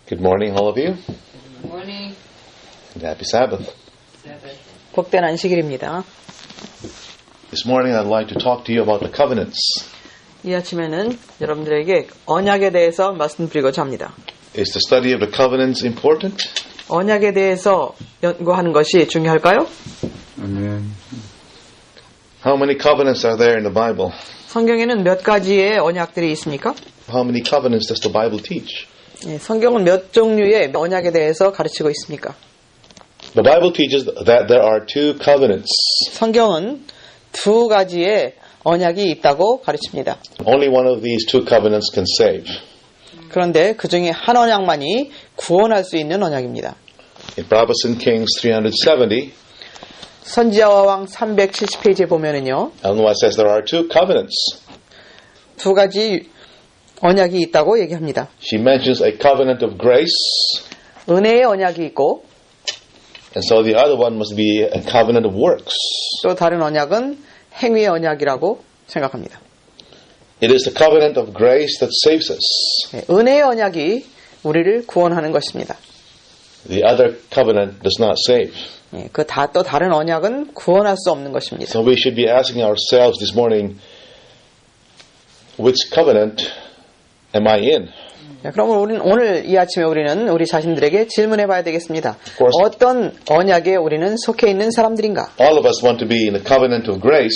Good morning, all of you, Good morning. and happy Sabbath. Sabbath. 복된 안식일입니다. This morning I'd like to talk to you about the covenants. 이 아침에는 여러분들에게 언약에 대해서 말씀드리고자 합니다. Is the study of the covenants important? 언약에 대해서 연구하는 것이 중요할까요? Amen. How many covenants are there in the Bible? 성경에는 몇 가지의 언약들이 있습니까? How many covenants does the Bible teach? 성경은 몇 종류의 언약에 대해서 가르치고 있습니까? The Bible teaches that there are two covenants. 성경은 두 가지의 언약이 있다고 가르칩니다. Only one of these two covenants can save. 그런데 그 중에 한 언약만이 구원할 수 있는 언약입니다. In Prophets and Kings 370, 선지자와 왕 370페이지에 보면은요, Ellen White says there are two covenants. 두 가지 언약이 있다고 얘기합니다. She mentions a covenant of grace, 은혜의 언약이 있고 and so the other one must be a covenant of works. 또 다른 언약은 행위의 언약이라고 생각합니다. It is the covenant of grace that saves us. 은혜의 언약이 우리를 구원하는 것입니다. The other covenant does not save. 또 다른 언약은 구원할 수 없는 것입니다. So we should be asking ourselves this morning, which covenant am I in? 그러면 우리는 오늘 이 아침에 우리는 우리 자신들에게 질문해 봐야 되겠습니다. course. 어떤 언약에 우리는 속해 있는 사람들인가? All of us want to be in the covenant of grace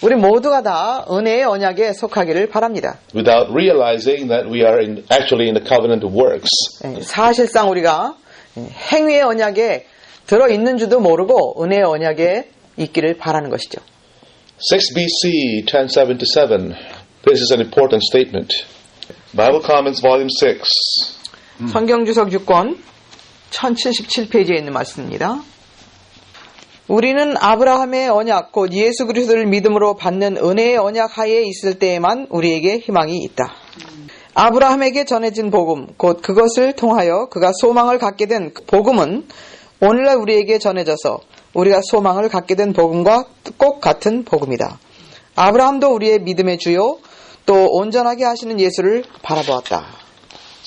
우리 모두가 다 은혜의 언약에 속하기를 바랍니다. without realizing that we are actually in the covenant of works. 사실상 우리가 행위의 언약에 들어있는 줄도 모르고 은혜의 언약에 있기를 바라는 것이죠. 6 BC 1077. This is an important statement. Bible Comments Volume 6. 성경주석 6권 1077페이지에 있는 말씀입니다. 우리는 아브라함의 언약 곧 예수 그리스도를 믿음으로 받는 은혜의 언약 하에 있을 때에만 우리에게 희망이 있다. 아브라함에게 전해진 복음 곧 그것을 통하여 그가 소망을 갖게 된 복음은 오늘날 우리에게 전해져서 우리가 소망을 갖게 된 복음과 꼭 같은 복음이다. 아브라함도 우리의 믿음의 주요 또 온전하게 하시는 예수를 바라보았다.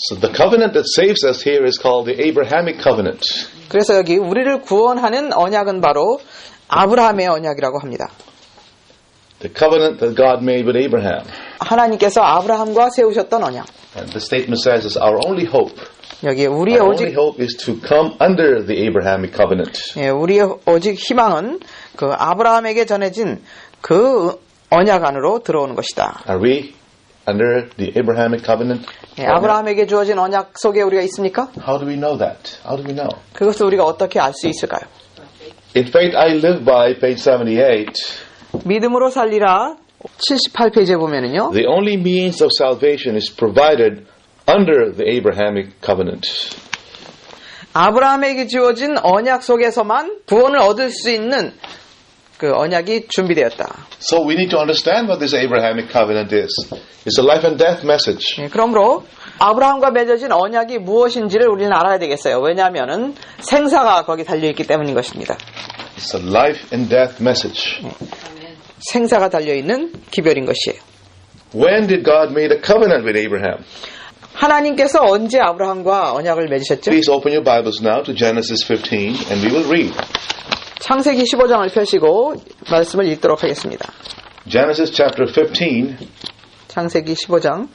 So the covenant that saves us here is called the Abrahamic covenant. 그래서 여기 우리를 구원하는 언약은 바로 아브라함의 언약이라고 합니다. The covenant that God made with Abraham. 하나님께서 아브라함과 세우셨던 언약. And the statement says it's our only hope. 여기 우리의 Our only 오직 hope is to come under the Abrahamic covenant. 우리의 오직 희망은 그 아브라함에게 전해진 그 언약 안으로 들어오는 것이다. Are we under the Abrahamic covenant? 아브라함에게 주어진 언약 속에 우리가 있습니까? How do we know that? How do we know? 그것을 우리가 어떻게 알 수 있을까요? In Faith I Live By, page 78, 믿음으로 살리라 78페이지에 보면은요. the only means of salvation is provided under the Abrahamic covenant. 아브라함에게 주어진 언약 속에서만 구원을 얻을 수 있는 그 언약이 준비되었다. So we need to understand what this Abrahamic covenant is. It's a life and death message. 그러므로 아브라함과 맺어진 언약이 무엇인지를 우리는 알아야 되겠어요. 왜냐하면은 생사가 거기 달려있기 때문인 것입니다. It's a life and death message. 생사가 달려있는 기별인 것이에요. When did God make a covenant with Abraham? 하나님께서 언제 아브라함과 언약을 맺으셨죠? Please open your Bibles now to Genesis 15 and we will read. 창세기 15장을 펴시고 말씀을 읽도록 하겠습니다. Genesis chapter 15 창세기 15장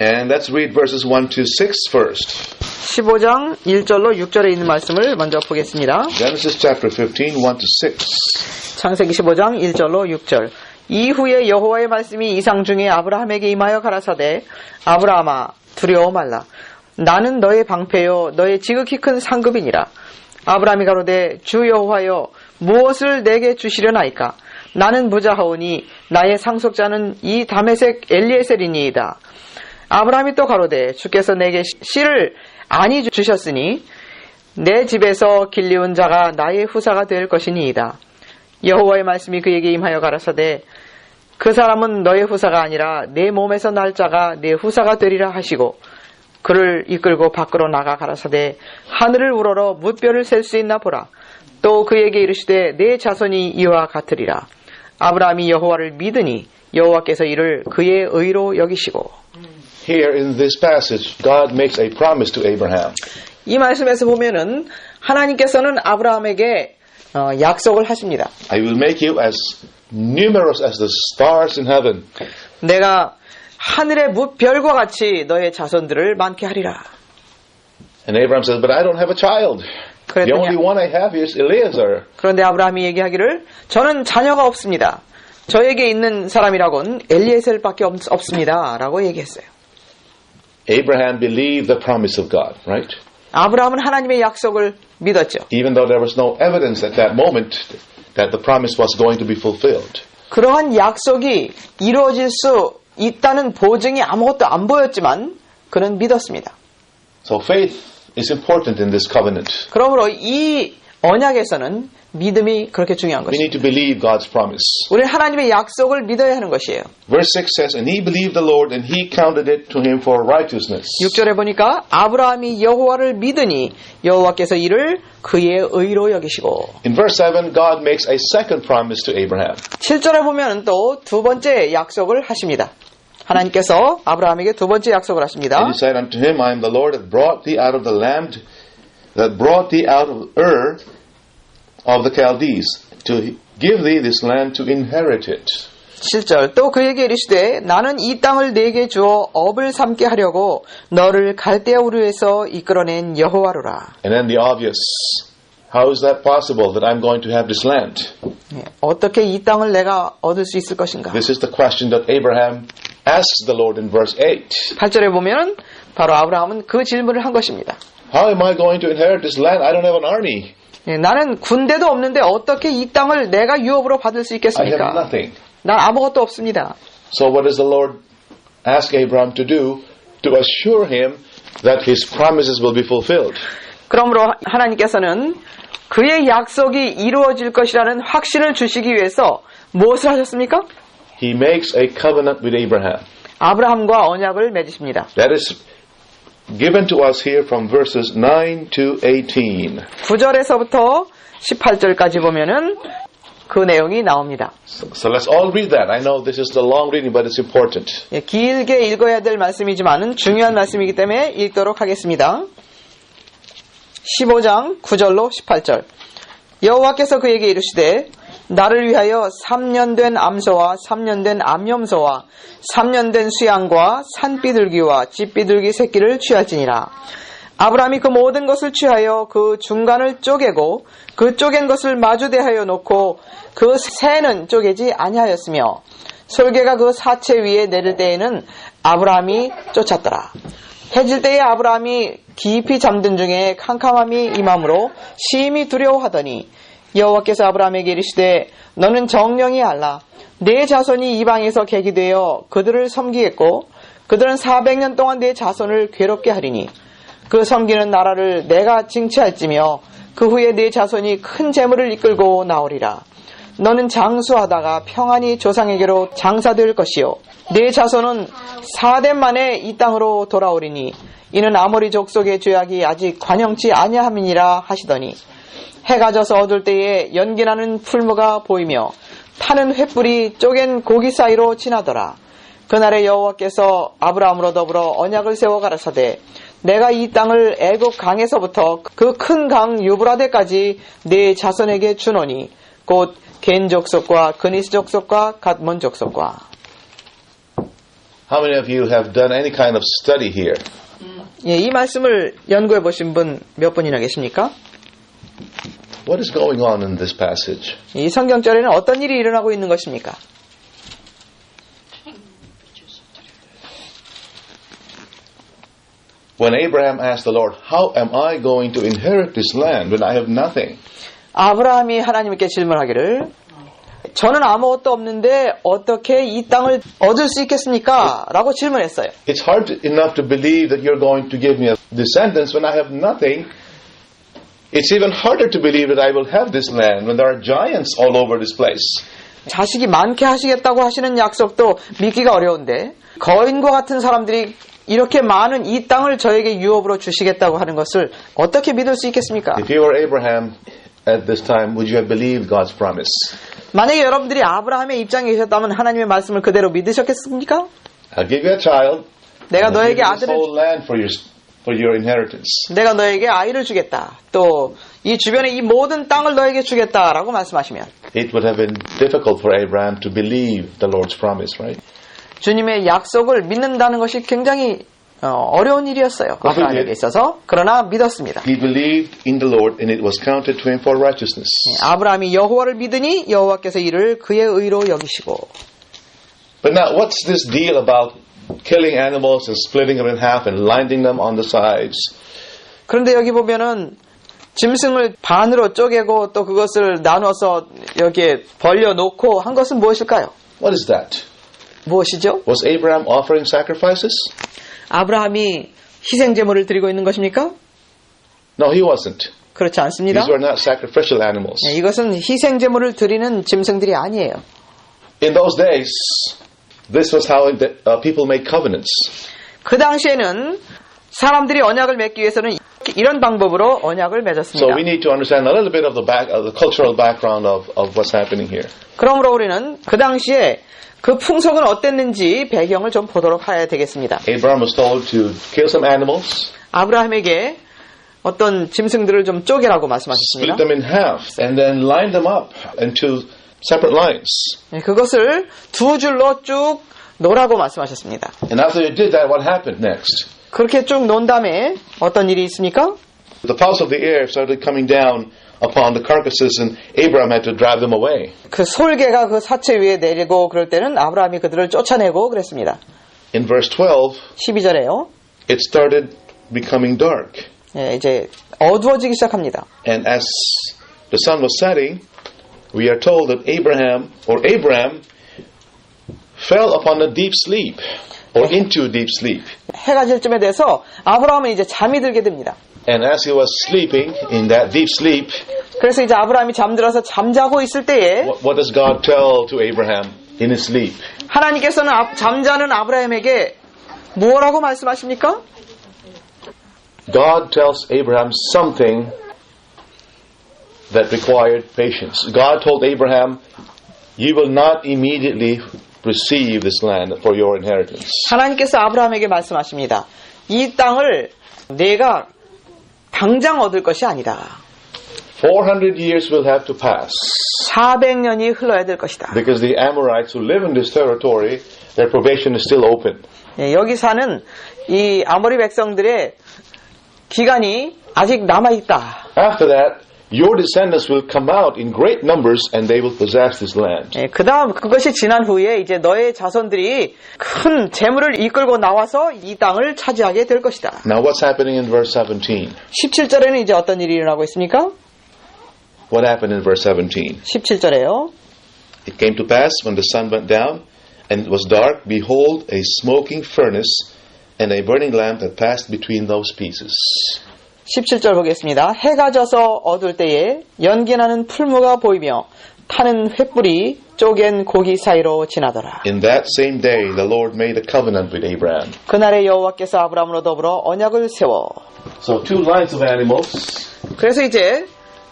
and let's read verses 1 to 6 first. 15장 1절로 6절에 있는 말씀을 먼저 보겠습니다. Genesis chapter 15 1 to 6. 창세기 15장 1절로 6절. 이후에 여호와의 말씀이 이상 중에 아브라함에게 임하여 가라사대 아브라함아 두려워 말라. 나는 너의 방패요 너의 지극히 큰 상급이니라. 아브라함이 가로되 주 여호와여 무엇을 내게 주시려나이까. 나는 무자하오니 나의 상속자는 이 다메섹 엘리에셀이니이다. 아브라함이 또 가로되 주께서 내게 씨를 아니 주셨으니 내 집에서 길리운 자가 나의 후사가 될 것이니이다. 여호와의 말씀이 그에게 임하여 가라사대 그 사람은 너의 후사가 아니라 내 몸에서 날 자가 내 후사가 되리라 하시고 그를 이끌고 밖으로 나가 가라사대 하늘을 우러러 뭇별을 셀 수 있나 보라. 또 그에게 이르시되 내 자손이 이와 같으리라. 아브라함이 여호와를 믿으니 여호와께서 이를 그의 의로 여기시고 here in this passage, God makes a promise to Abraham. 이 말씀에서 보면은 하나님께서는 아브라함에게 약속을 하십니다. I will make you as numerous as the stars in heaven. 내가 하늘의 무별과 같이 너의 자손들을 많게 하리라. And Abraham says, but I don't have a child. The only one I have is Eliezer. 그런데 아브라함이 얘기하기를 저는 자녀가 없습니다. 저에게 있는 사람이라곤 엘리에셀밖에 없습니다. 라고 얘기했어요. Abraham believed the promise of God, right? 아브라함은 하나님의 약속을 믿었죠. Even though there was no evidence at that moment that the promise was going to be fulfilled. 그러한 약속이 이루어질 수 있다는 보증이 아무것도 안 보였지만 그는 믿었습니다. So faith is important in this covenant. 그러므로 이 언약에서는 믿음이 그렇게 중요한 We need 것입니다. to believe God's promise. 우리는 하나님의 약속을 믿어야 하는 것이에요. Verse 6 says, and he believed the Lord and he counted it to him for righteousness. 6절에 보니까 아브라함이 여호와를 믿으니 여호와께서 이를 그의 의로 여기시고. In verse 7, God makes a second promise to Abraham. 7절에 보면 또 두 번째 약속을 하십니다. 하나님께서 아브라함에게 두 번째 약속을 하십니다. And he said unto him, I am the Lord that brought thee out of the land, that brought thee out of Ur of the Chaldees, to give thee this land to inherit it. 7절 또 그에게 이르시되 나는 이 땅을 내게 주어 업을 삼게 하려고 너를 갈대아 우르에서 이끌어낸 여호와로라. And then the obvious, how is that possible that I'm going to have this land? 어떻게 이 땅을 내가 얻을 수 있을 것인가? This is the question that Abraham asks the Lord in verse 8. 8절에 보면 바로 아브라함은 그 질문을 한 것입니다. How am I going to inherit this land? I don't have an army. 나는 군대도 없는데 어떻게 이 땅을 내가 유업으로 받을 수 I have 있겠습니까? nothing. 난 아무것도 없습니다. So what does the Lord ask Abraham to do to assure him that his promises will be fulfilled? 그러므로 하나님께서는 그의 약속이 이루어질 것이라는 확신을 주시기 위해서 무엇을 하셨습니까? He makes a covenant with Abraham. 아브라함과 언약을 맺으십니다. That is given to us here from verses 9 to 18. 9절에서부터 18절까지 보면은 그 내용이 나옵니다. So let's all read that. I know this is the long reading, but it's important. 길게 읽어야 될 말씀이지만은 중요한 말씀이기 때문에 읽도록 하겠습니다. 15장 9절로 18절. 여호와께서 그에게 이르시되 나를 위하여 3년 된 암소와 3년 된 암염소와 3년 된 수양과 산비둘기와 집비둘기 새끼를 취할지니라. 아브라함이 그 모든 것을 취하여 그 중간을 쪼개고 그 쪼갠 것을 마주대하여 놓고 그 새는 쪼개지 아니하였으며 솔개가 그 사체 위에 내릴 때에는 아브라함이 쫓았더라. 해질 때에 아브라함이 깊이 잠든 중에 캄캄함이 임함으로 심히 두려워하더니 여호와께서 아브라함에게 이르시되 너는 정령이 알라. 내 자손이 이방에서 객이 되어 그들을 섬기겠고 그들은 400년 동안 내 자손을 괴롭게 하리니 그 섬기는 나라를 내가 징치할지며 그 후에 내 자손이 큰 재물을 이끌고 나오리라. 너는 장수하다가 평안히 조상에게로 장사될 것이요 내 자손은 4대 만에 이 땅으로 돌아오리니 이는 아모리 족속의 죄악이 아직 관영치 아니함이니라 하시더니 해가 져서 어둘 때에 연기나는 풀무가 보이며 타는 횃불이 쪼갠 고기 사이로 지나더라. 그날에 여호와께서 아브라함으로 더불어 언약을 세워 가라사대 내가 이 땅을 애굽 강에서부터 그 큰 강 유브라데까지 네 자손에게 주노니 곧 겐 족속과 그니스 족속과 갓몬 족속과. How many of you have done any kind of study here? 예, 이 말씀을 연구해 보신 분 몇 분이나 계십니까? What is going on in this passage? 이 성경절에는 어떤 일이 일어나고 있는 것입니까? When Abraham asked the Lord, how am I going to inherit this land when I have nothing? 아브라함이 하나님께 질문하기를 저는 아무것도 없는데 어떻게 이 땅을 얻을 수 있겠습니까? 라고 질문했어요. It's hard enough to believe that you're going to give me a descendants when I have nothing. It's even harder to believe that I will have this land when there are giants all over this place. 자식이 많게 하시겠다고 하시는 약속도 믿기가 어려운데 거인과 같은 사람들이 이렇게 많은 이 땅을 저에게 유업으로 주시겠다고 하는 것을 어떻게 믿을 수 있겠습니까? If you were Abraham at this time, would you have believed God's promise? 만약에 여러분들이 아브라함의 입장에 계셨다면 하나님의 말씀을 그대로 믿으셨겠습니까? I'll give you a child. 내가 I'll give 너에게 you this 아들을 whole land for your inheritance. 내가 너에게 아이를 주겠다. 또 이 주변의 이 모든 땅을 너에게 주겠다라고 말씀하시면 It would have been difficult for Abraham to believe the Lord's promise, right? 주님의 약속을 믿는다는 것이 굉장히 어려운 일이었어요. 아브라함에게 있어서. 그러나 믿었습니다. He believed in the Lord and it was counted to him for righteousness. 아브라함이 여호와를 믿으니 여호와께서 이를 그의 의로 여기시고. But now, what's this deal about killing animals and splitting them in half and lining them on the sides? 그런데 여기 보면은 짐승을 반으로 쪼개고 또 그것을 나눠서 여기에 벌려놓고 한 것은 무엇일까요? What is that? 무엇이죠? Was Abraham offering sacrifices? 아브라함이 희생제물을 드리고 있는 것입니까? No, he wasn't. 그렇지 않습니다. These were not sacrificial animals. 이것은 희생제물을 드리는 짐승들이 아니에요. In those days, this was how people made covenants. 그 당시에는 사람들이 언약을 맺기 위해서는 이런 방법으로 언약을 맺었습니다. So we need to understand a little bit of the cultural background of what's happening here. 그러므로 우리는 그 당시에 그 풍속은 어땠는지 배경을 좀 보도록 해야 되겠습니다. Abraham was told to kill some animals, 아브라함에게 어떤 짐승들을 좀 쪼개라고 split 말씀하셨습니다. them in half, and then line them up into separate lines. 그것을 두 줄로 쭉 놓으라고 말씀하셨습니다. And after they did that, what happened next? 그렇게 쭉 놓은 다음에 어떤 일이 있습니까? The fowls of the air started coming down upon the carcasses, and Abraham had to drive them away. 그 솔개가 그 사체 위에 내리고 그럴 때는 아브라함이 그들을 쫓아내고 그랬습니다. In verse 12, 12절에요. it started becoming dark. 이제 어두워지기 시작합니다. And as the sun was setting, we are told that Abraham fell upon a deep sleep, or into deep sleep. 해가 질 쯤에 돼서 아브라함은 이제 잠이 들게 됩니다. And as he was sleeping in that deep sleep, 그래서 이제 아브라함이 잠들어서 잠자고 있을 때에 what does God tell to Abraham in his sleep? 하나님께서는 잠자는 아브라함에게 무엇라고 말씀하십니까? God tells Abraham something that required patience. God told Abraham, you will not immediately receive this land for your inheritance. 하나님께서 아브라함에게 말씀하십니다. 이 땅을 내가 당장 얻을 것이 아니다. 400 years will have to pass 400년이 흘러야 될 것이다. because the Amorites who live in this territory, their probation is still open. 여기 사는 이 아모리 백성들의 기간이 아직 남아있다. After that, your descendants will come out in great numbers and they will possess this land. 그 다음 그것이 지난 후에 이제 너의 자손들이 큰 재물을 이끌고 나와서 이 땅을 차지하게 될 것이다. Now what's happening in verse 17? 17절에는 이제 어떤 일이 일어나고 있습니까? What happened in verse 17? 17절에요. It came to pass when the sun went down and it was dark, behold, a smoking furnace and a burning lamp that passed between those pieces. 17절 보겠습니다. 해가 져서 어두울 때에 연기나는 풀무가 보이며 타는 횃불이 쪼갠 고기 사이로 지나더라. In that same day the Lord made a covenant with Abraham. 그날에 여호와께서 아브라함으로 더불어 언약을 세워. So two lines of animals. 그래서 이제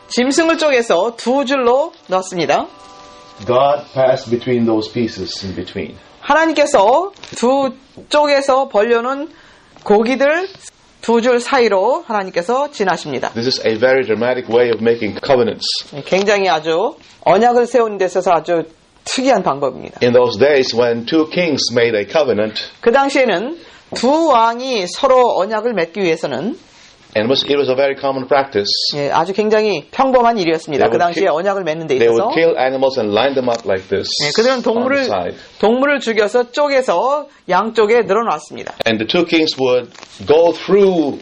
짐승을 쪼개서 두 줄로 넣습니다. God passed between those pieces in between. 하나님께서 두 쪽에서 벌려놓은 고기들 두 줄 사이로 하나님께서 지나십니다. This is a very dramatic way of making covenants. 굉장히 아주 언약을 세우는 데 있어서 아주 특이한 방법입니다. In those days when two kings made a covenant, 그 당시에는 두 왕이 서로 언약을 맺기 위해서는 and it was a very common practice, 아주 굉장히 평범한 일이었습니다. 그 당시에 언약을 맺는 데 they 있어서 would kill animals and line them up like this 그들은 on the side. 동물을 죽여서 쪼개서 양쪽에 늘어놨습니다. And the two kings would go through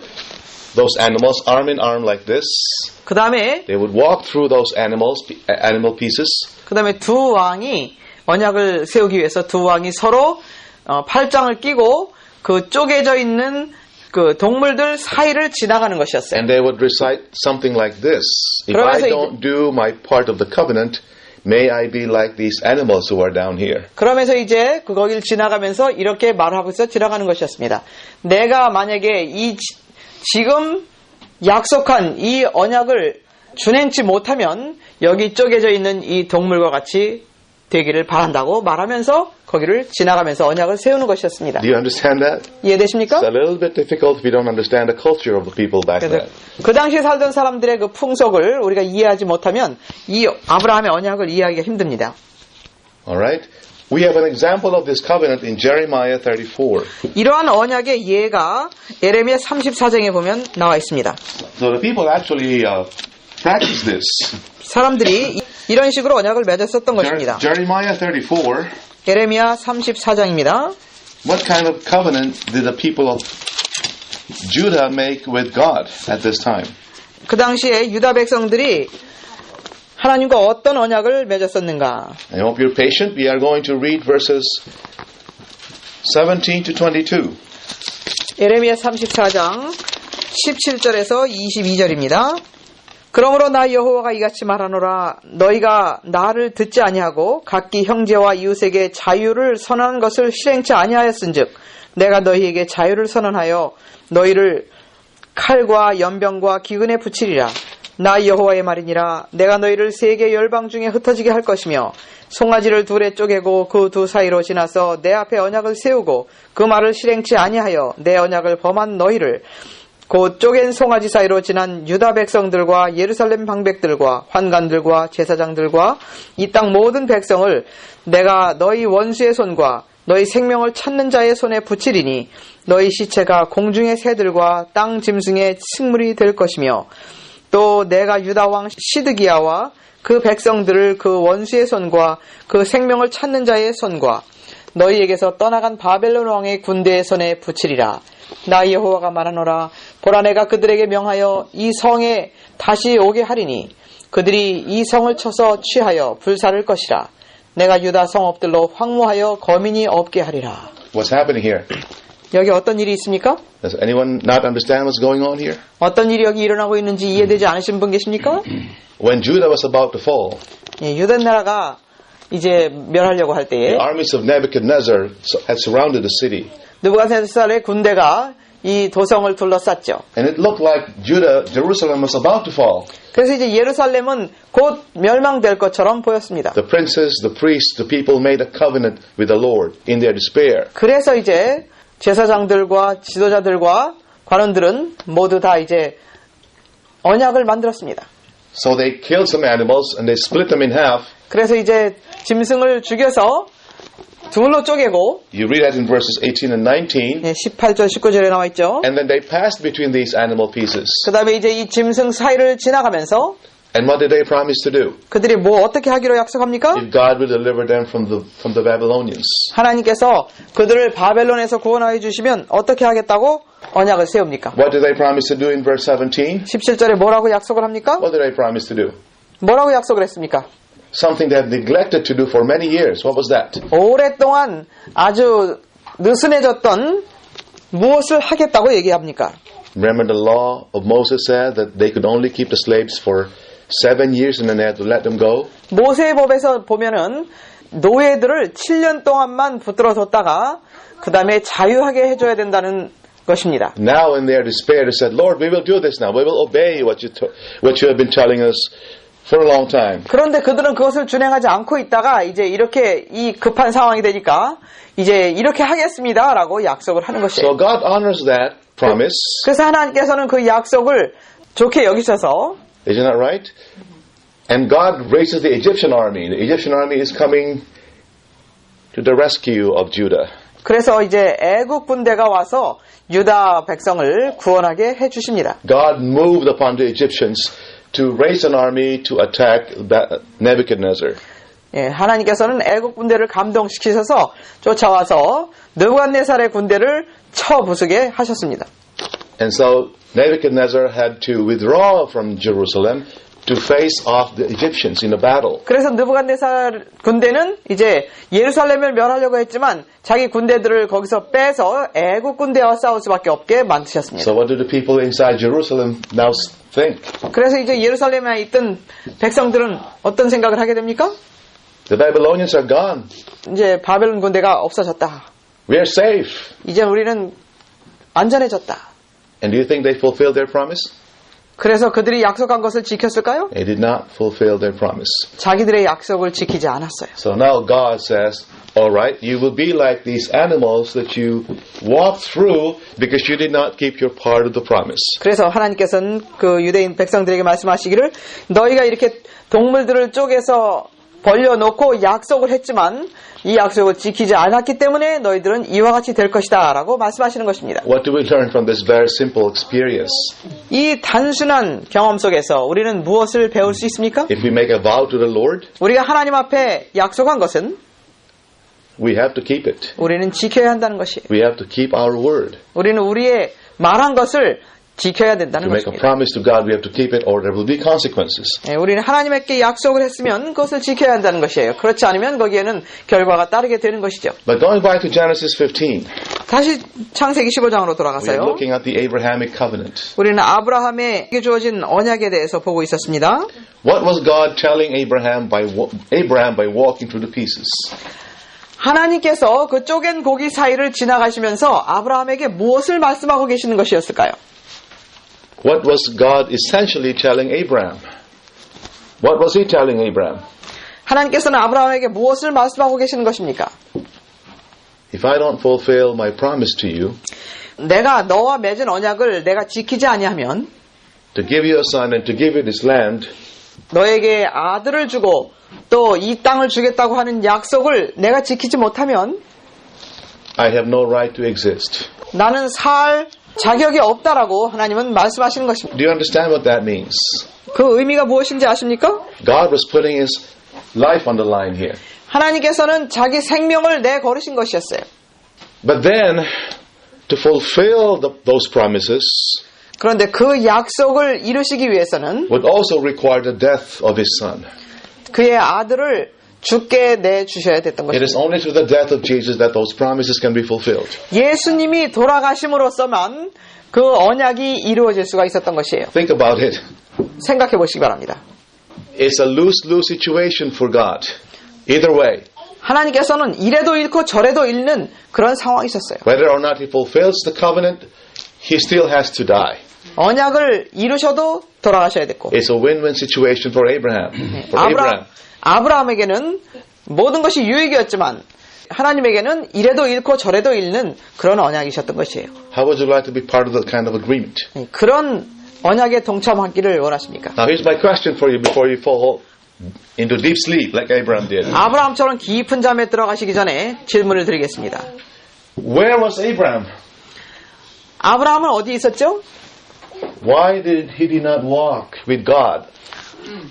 those animals arm in arm like this. 그 다음에 They would walk through those animal pieces. 그 다음에 두 왕이 언약을 세우기 위해서 두 왕이 서로 팔짱을 끼고 그 쪼개져 있는 그 동물들 사이를 지나가는 것이었어요. And they would recite something like this. If I don't do my part of the covenant, may I be like these animals who are down here. 그러면서 이제 거기를 지나가면서 이렇게 말하면서 지나가는 것이었습니다. 내가 만약에 지금 약속한 이 언약을 준행치 못하면 여기 쪼개져 있는 이 동물과 같이 되기를 바란다고 말하면서 거기를 지나가면서 언약을 세우는 것이었습니다. Do you understand that? 이해되십니까? It's a little bit difficult if you don't understand the culture of the people back 그래서 then. 그 당시에 살던 사람들의 그 풍속을 우리가 이해하지 못하면 이 아브라함의 언약을 이해하기가 힘듭니다. Alright? We have an example of this covenant in Jeremiah 34. 이러한 언약의 예가 예레미야 34장에 보면 나와 있습니다. So the people actually practice this. 사람들이 이런 식으로 언약을 맺었었던 것입니다. Jeremiah 34. 예레미야 34장입니다. What kind of covenant did the people of Judah make with God at this time? 그 당시에 유다 백성들이 하나님과 어떤 언약을 맺었었는가? I hope you're patient. We are going to read verses 17 to 22. 예레미야 34장 17절에서 22절입니다. 그러므로 나 여호와가 이같이 말하노라. 너희가 나를 듣지 아니하고 각기 형제와 이웃에게 자유를 선언한 것을 실행치 아니하였은즉 내가 너희에게 자유를 선언하여 너희를 칼과 연병과 기근에 붙이리라. 나 여호와의 말이니라. 내가 너희를 세계 열방 중에 흩어지게 할 것이며 송아지를 둘에 쪼개고 그 두 사이로 지나서 내 앞에 언약을 세우고 그 말을 실행치 아니하여 내 언약을 범한 너희를 곧 쪼갠 송아지 사이로 지난 유다 백성들과 예루살렘 방백들과 환관들과 제사장들과 이 땅 모든 백성을 내가 너희 원수의 손과 너희 생명을 찾는 자의 손에 붙이리니 너희 시체가 공중의 새들과 땅 짐승의 식물이 될 것이며 또 내가 유다 왕 시드기야와 그 백성들을 그 원수의 손과 그 생명을 찾는 자의 손과 너희에게서 떠나간 바벨론 왕의 군대의 손에 붙이리라. 나 여호와가 말하노라. 보라 내가 그들에게 명하여 이 성에 다시 오게 하리니 그들이 이 성을 쳐서 취하여 불사를 것이라. 내가 유다 성읍들로 황무하여 거민이 없게 하리라. What's happening here? 여기 어떤 일이 있습니까? Does anyone not understand what's going on here? 어떤 일이 여기 일어나고 있는지 이해되지 않으신 분 계십니까? When Judah was about to fall, 예, 유다 나라가 이제 멸하려고 할 때에 the armies of Nebuchadnezzar had surrounded the city. 느부갓네살의 군대가 이 도성을 둘러쌌죠. And it looked like Jerusalem was about to fall. 그래서 이제 예루살렘은 곧 멸망될 것처럼 보였습니다. The princes, the priests, the people made a covenant with the Lord in their despair. 그래서 이제 제사장들과 지도자들과 관원들은 모두 다 이제 언약을 만들었습니다. So they killed some animals and they split them in half. 그래서 이제 짐승을 죽여서 둘로 쪼개고 You read that in verses 18 and 19. 18절 19절에 나와 있죠. And then they passed between these animal pieces. 그 다음에 이제 이 짐승 사이를 지나가면서 And what did they promise to do? 그들이 뭐 어떻게 하기로 약속합니까? If God will deliver them from the Babylonians. 하나님께서 그들을 바벨론에서 구원하여 주시면 어떻게 하겠다고 언약을 세웁니까? What did they promise to do in verse 17? 17절에 뭐라고 약속을 합니까? What did they promise to do? 뭐라고 약속을 했습니까? Something they have neglected to do for many years. What was that? 오랫동안 아주 느슨해졌던 무엇을 하겠다고 얘기합니까? Remember the law of Moses said that they could only keep the slaves for 7 years and then they had to let them go? 모세의 법에서 보면은 노예들을 7년 동안만 붙들어 뒀다가 그 다음에 자유하게 해줘야 된다는 것입니다. Now in their despair they said, Lord, we will do this now. We will obey what you have been telling us for a long time. 그런데 그들은 그것을 준행하지 않고 있다가 이제 이렇게 이 급한 상황이 되니까 이제 이렇게 하겠습니다라고 약속을 하는 것이에요. So God honors that promise. 그래서 하나님께서는 그 약속을 좋게 여기셔서 Isn't that right? And God raises the Egyptian army. The Egyptian army is coming to the rescue of Judah. 그래서 이제 애국 군대가 와서 유다 백성을 구원하게 해 주십니다. God moved upon the Egyptians to raise an army to attack Nebuchadnezzar. 예, 하나님께서는 애국 군대를 감동시키셔서 쫓아와서 느부갓네살의 군대를 쳐 부수게 하셨습니다. And so Nebuchadnezzar had to withdraw from Jerusalem to face off the Egyptians in a battle. 그래서 느부갓네살 군대는 이제 예루살렘을 멸하려고 했지만 자기 군대들을 거기서 빼서 애국 군대와 싸울 수밖에 없게 만드셨습니다. So what do the people inside Jerusalem now think? 그래서 이제 예루살렘에 있던 백성들은 어떤 생각을 하게 됩니까? The Babylonians are gone. 이제 바벨론 군대가 없어졌다. We are safe. 이제 우리는 안전해졌다. And do you think they fulfilled their promise? 그래서 그들이 약속한 것을 지켰을까요? They did not fulfill their promise. 자기들의 약속을 지키지 않았어요. So now God says, all right, you will be like these animals that you walked through because you did not keep your part of the promise. 그래서 하나님께서는 그 유대인 백성들에게 말씀하시기를 너희가 이렇게 동물들을 쪼개서 벌려놓고 약속을 했지만 이 약속을 지키지 않았기 때문에 너희들은 이와 같이 될 것이다 라고 말씀하시는 것입니다. What do we learn from this very simple experience? 이 단순한 경험 속에서 우리는 무엇을 배울 수 있습니까? If we make a vow to the Lord, 우리가 하나님 앞에 약속한 것은 we have to keep it. 우리는 지켜야 한다는 것이에요. We have to keep our word. 우리는 우리의 말한 것을 지켜야 된다는 To make a 것입니다. promise to God, we have to keep it or there will be consequences. 우리는 하나님께 약속을 했으면 그것을 지켜야 한다는 것이에요. 그렇지 않으면 거기에는 결과가 따르게 되는 것이죠. But going back to Genesis 15, 다시 창세기 15장으로 we are 돌아가서요. looking at the Abrahamic covenant. 우리는 아브라함에게 주어진 언약에 대해서 보고 있었습니다. What was God telling Abraham by walking through the pieces? 하나님께서 그 쪼갠 고기 사이를 지나가시면서 아브라함에게 무엇을 말씀하고 계시는 것이었을까요? What was God essentially telling Abraham? What was he telling Abraham? 하나님께서는 아브라함에게 무엇을 말씀하고 계시는 것입니까? If I don't fulfill my promise to you, 내가 너와 맺은 언약을 내가 지키지 아니하면 to give you a son and to give you this land, 너에게 아들을 주고 또 이 땅을 주겠다고 하는 약속을 내가 지키지 못하면 I have no right to exist. 나는 살 자격이 없다라고 하나님은 말씀하시는 것입니다. Do you understand what that means? 그 의미가 무엇인지 아십니까? God was putting his life on the line here. 하나님께서는 자기 생명을 내걸으신 것이었어요. But then, to fulfill those promises 그런데 그 약속을 이루시기 위해서는 would also require the death of his son. 그의 아들을 죽게 내주셔야 됐던 It 것입니다. is only through the death of Jesus that those promises can be fulfilled. 예수님이 돌아가심으로써만 그 언약이 이루어질 수가 있었던 것이에요. Think about it. 생각해 보시기 바랍니다. It's a lose-lose situation for God. Either way. 하나님께서는 이래도 잃고 저래도 잃는 그런 상황이 있었어요. Whether or not he fulfills the covenant, he still has to die. 언약을 이루셔도 돌아가셔야 됐고 It's a win-win situation for Abraham. For Abraham. 아브라함에게는 모든 것이 유익이었지만 하나님에게는 이래도 잃고 저래도 잃는 그런 언약이셨던 것이에요. How would you like to be part of that kind of agreement? 그런 언약에 동참하기를 원하십니까? Now here's my question for you before you fall into deep sleep like Abraham did. 아브라함처럼 깊은 잠에 들어가시기 전에 질문을 드리겠습니다. Where was Abraham? 아브라함은 어디 있었죠? Why did he not walk with God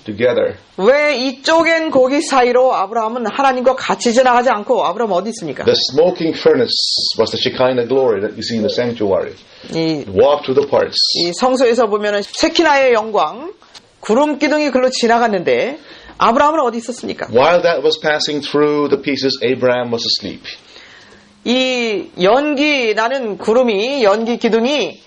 together? 왜 이 쪼갠 고기 사이로 아브라함은 하나님과 같이 지나가지 않고 아브라함 어디 있습니까? The smoking furnace was the Shekinah glory that you see in the sanctuary. 이, Walk through the parts. 이 성소에서 보면은 세키나의 영광, 구름 기둥이 글로 지나갔는데 아브라함은 어디 있었습니까? While that was passing through the pieces, Abraham was asleep. 이 연기 나는 구름이 연기 기둥이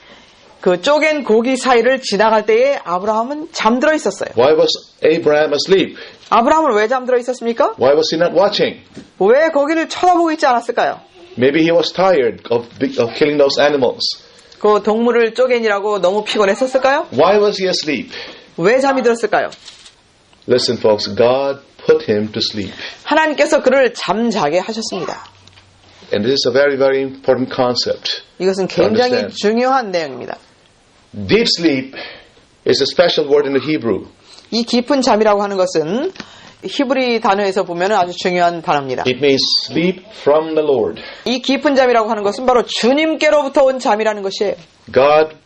그 쪼갠 고기 사이를 지나갈 때에 아브라함은 잠들어 있었어요. Why was Abraham asleep? 아브라함은 왜 잠들어 있었습니까? Why was he not watching? 왜 거기를 쳐다보고 있지 않았을까요? Maybe he was tired of killing those animals. 그 동물을 쪼개니라고 너무 피곤했었을까요? Why was he asleep? 왜 잠이 들었을까요? Listen, folks, God put him to sleep. 하나님께서 그를 잠자게 하셨습니다. And this is a very, very important concept. 이것은 굉장히 중요한 내용입니다. Deep sleep is a special word in the Hebrew. 이 깊은 잠이라고 하는 것은 히브리 단어에서 보면 아주 중요한 단어입니다. It means sleep from the Lord. 이 깊은 잠이라고 하는 것은 바로 주님께로부터 온 잠이라는 것이에요. God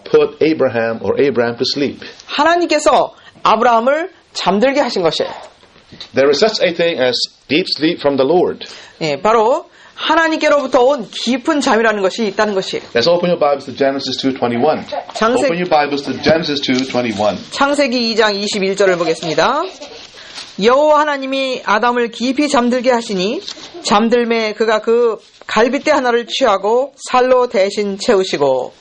put Abraham to sleep. 하나님께서 아브라함을 잠들게 하신 것이에요. There is such a thing as deep sleep from the Lord. 예, 바로 하나님께로부터 온 깊은 잠이라는 것이 있다는 것이에요. Let's open your Bibles to Genesis 2:21. Open your Bibles to Genesis 2:21. 창세기 2장 21절을 보겠습니다. 여호와 하나님이 아담을 깊이 잠들게 하시니 잠들매 그가 그 갈빗대 하나를 취하고 살로 대신 채우시고.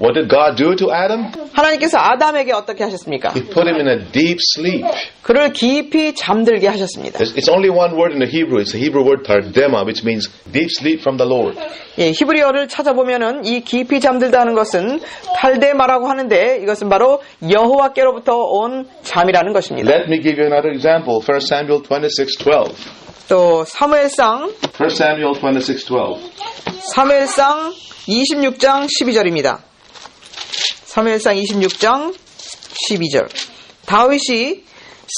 What did God do to Adam? 하나님께서 아담에게 어떻게 하셨습니까? He put him in a deep sleep. 그를 깊이 잠들게 하셨습니다. It's only one word in the Hebrew. It's the Hebrew word tardema, which means deep sleep from the Lord. 예, 히브리어를 찾아보면은 이 깊이 잠들다는 것은 탈데마라고 하는데 이것은 바로 여호와께로부터 온 잠이라는 것입니다. Let me give you another example. 1 Samuel 26:12. 또 사무엘상 1 Samuel 26:12. 사무엘상 26장 12절입니다. 사무엘상 26장 12절. 다윗이